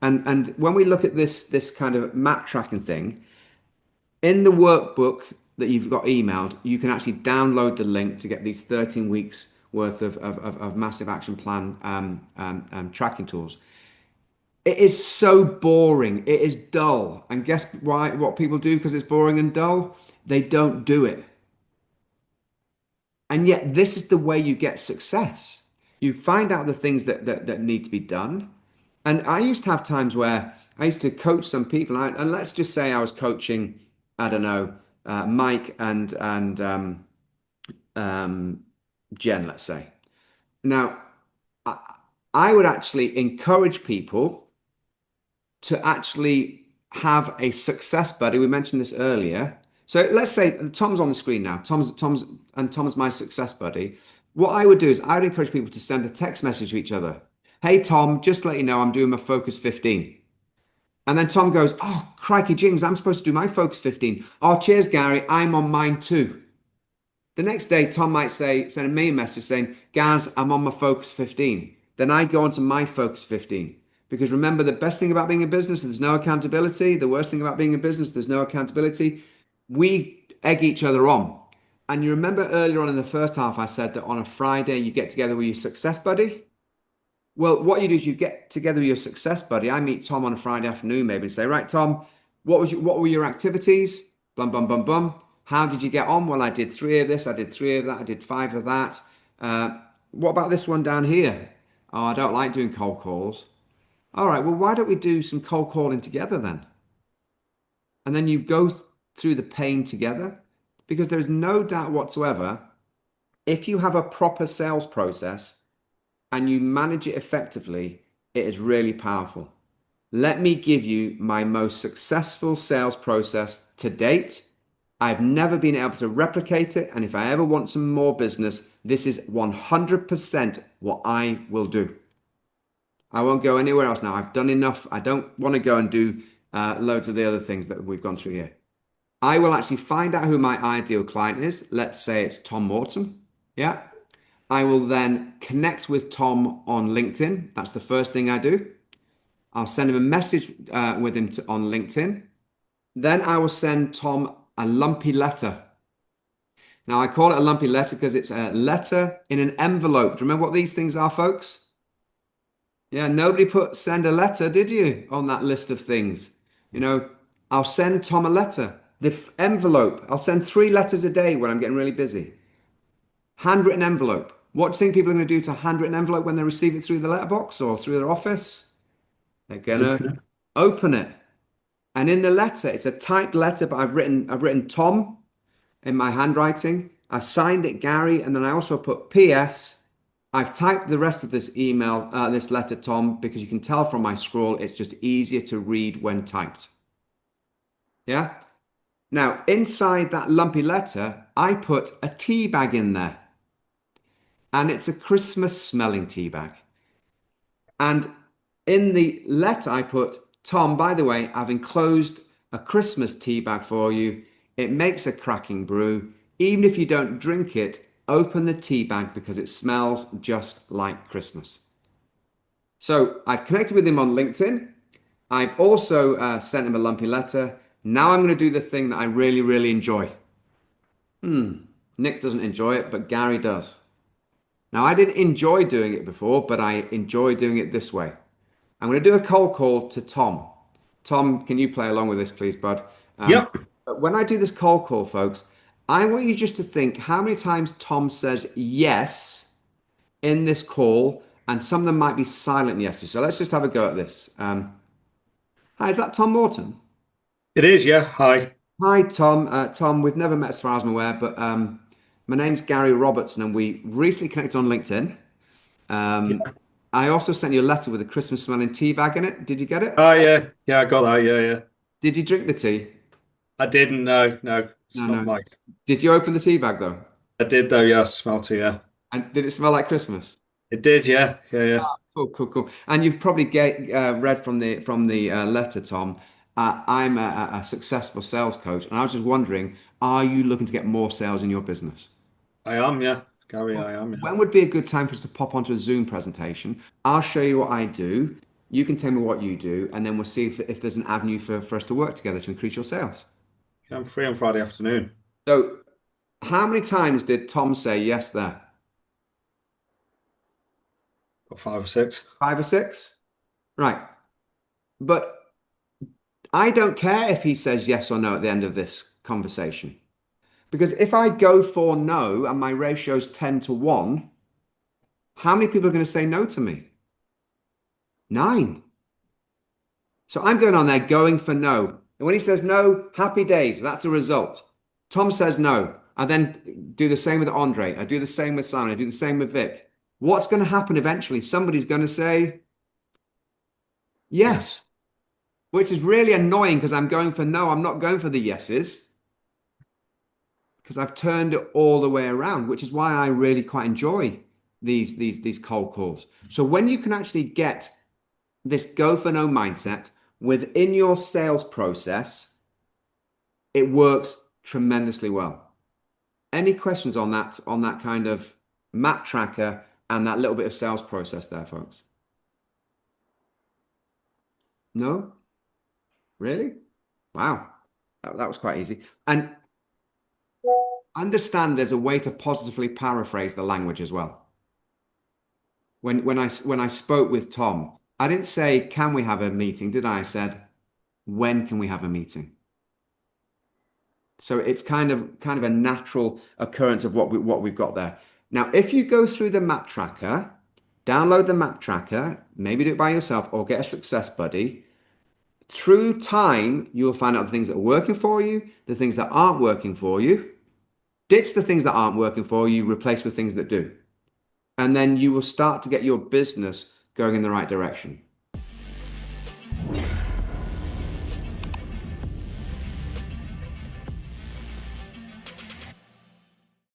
And when we look at this kind of map tracking thing, in the workbook that you've got emailed, you can actually download the link to get these 13 weeks worth of massive action plan tracking tools. It is so boring. It is dull. And guess why? What people do because it's boring and dull? They don't do it. And yet, this is the way you get success. You find out the things that need to be done. And I used to have times where I used to coach some people, and let's just say I was coaching, I don't know, Mike and Jen, let's say. Now, I, I would actually encourage people to actually have a success buddy. We mentioned this earlier. So let's say Tom's on the screen now. Tom's my success buddy. What I would do is I would encourage people to send a text message to each other. Hey Tom, just to let you know, I'm doing my Focus 15. And then Tom goes, oh, crikey jings, I'm supposed to do my Focus 15. Oh, cheers, Gary, I'm on mine too. The next day, Tom might send me a message saying, Gaz, I'm on my Focus 15. Then I go on to my Focus 15. Because remember, the best thing about being in business, there's no accountability. The worst thing about being in business, there's no accountability. We egg each other on. And you remember earlier on in the first half, I said that on a Friday, you get together with your success buddy. Well, what you do is you get together with your success buddy. I meet Tom on a Friday afternoon, maybe, and say, right, Tom, what were your activities? Bum, bum, bum, bum. How did you get on? Well, I did 3 of this, I did 3 of that, I did 5 of that. What about this one down here? Oh, I don't like doing cold calls. All right, well, why don't we do some cold calling together then? And then you go through the pain together because there is no doubt whatsoever, if you have a proper sales process and you manage it effectively, it is really powerful. Let me give you my most successful sales process to date. I've never been able to replicate it. And if I ever want some more business, this is 100% what I will do. I won't go anywhere else now. I've done enough. I don't want to go and do loads of the other things that we've gone through here. I will actually find out who my ideal client is. Let's say it's Tom Morton. Yeah. I will then connect with Tom on LinkedIn. That's the first thing I do. I'll send him a message with him on LinkedIn. Then I will send Tom a lumpy letter. Now, I call it a lumpy letter because it's a letter in an envelope. Do you remember what these things are, folks? Yeah, nobody put send a letter, did you, on that list of things? You know, I'll send Tom a letter. The envelope, I'll send 3 letters a day when I'm getting really busy. Handwritten envelope. What do you think people are going to do to a handwritten envelope when they receive it through the letterbox or through their office? They're going to open it. And in the letter, it's a typed letter, but I've written Tom in my handwriting. I've signed it Gary, and then I also put PS. I've typed the rest of this email, this letter, Tom, because you can tell from my scroll, it's just easier to read when typed. Yeah. Now, inside that lumpy letter, I put a tea bag in there, and it's a Christmas smelling tea bag. And in the letter, I put, Tom, by the way, I've enclosed a Christmas tea bag for you. It makes a cracking brew. Even if you don't drink it, open the tea bag because it smells just like Christmas. So I've connected with him on LinkedIn. I've also sent him a lumpy letter. Now I'm going to do the thing that I really, really enjoy. Nick doesn't enjoy it, but Gary does. Now, I didn't enjoy doing it before, but I enjoy doing it this way. I'm going to do a cold call to Tom. Tom, can you play along with this, please, bud? Yep. But when I do this cold call, folks, I want you just to think how many times Tom says yes in this call, and some of them might be silent yeses. So let's just have a go at this. Hi, is that Tom Morton? It is, yeah. Hi. Hi, Tom. Tom, we've never met as far as I'm aware, but my name's Gary Robertson, and we recently connected on LinkedIn. Yeah. I also sent you a letter with a Christmas smelling tea bag in it. Did you get it? Oh, yeah. Yeah, I got that. Yeah, yeah. Did you drink the tea? I didn't. No, no. No, It's not no. my. Did you open the tea bag though? I did though. Yeah, smelt it. Yeah, And did it smell like Christmas? it did. Yeah, yeah, yeah. Cool, cool, cool. And you've probably read from the letter, Tom. I'm a successful sales coach, and I was just wondering, are you looking to get more sales in your business? I am. Yeah, Gary. Well, I am. Yeah. when would be a good time for us to pop onto a Zoom presentation? I'll show you what I do. You can tell me what you do, and then we'll see if there's an avenue for us to work together to increase your sales. I'm free on Friday afternoon. So, how many times did Tom say yes there? Got 5 or 6. 5 or 6? Right. But I don't care if he says yes or no at the end of this conversation. Because if I go for no and my ratio is 10 to 1, how many people are going to say no to me? 9. So I'm going on there going for no. And when he says no, happy days. That's a result. Tom says no. I then do the same with Andre. I do the same with Simon. I do the same with Vic. What's going to happen eventually? Somebody's going to say Yes. yes, which is really annoying because I'm going for no. I'm not going for the yeses because I've turned it all the way around, which is why I really quite enjoy these cold calls. So when you can actually get this go for no mindset within your sales process, it works tremendously well. Any questions on that kind of map tracker and that little bit of sales process there, folks? No? Really? Wow. That was quite easy. And understand there's a way to positively paraphrase the language as well. When I spoke with Tom, I didn't say, can we have a meeting, did I? I said, when can we have a meeting? So it's kind of a natural occurrence of what we've got there. Now, if you go through the map tracker, download the map tracker, maybe do it by yourself or get a success buddy. Through time, you'll find out the things that are working for you, the things that aren't working for you. Ditch the things that aren't working for you, replace with things that do. And then you will start to get your business going in the right direction.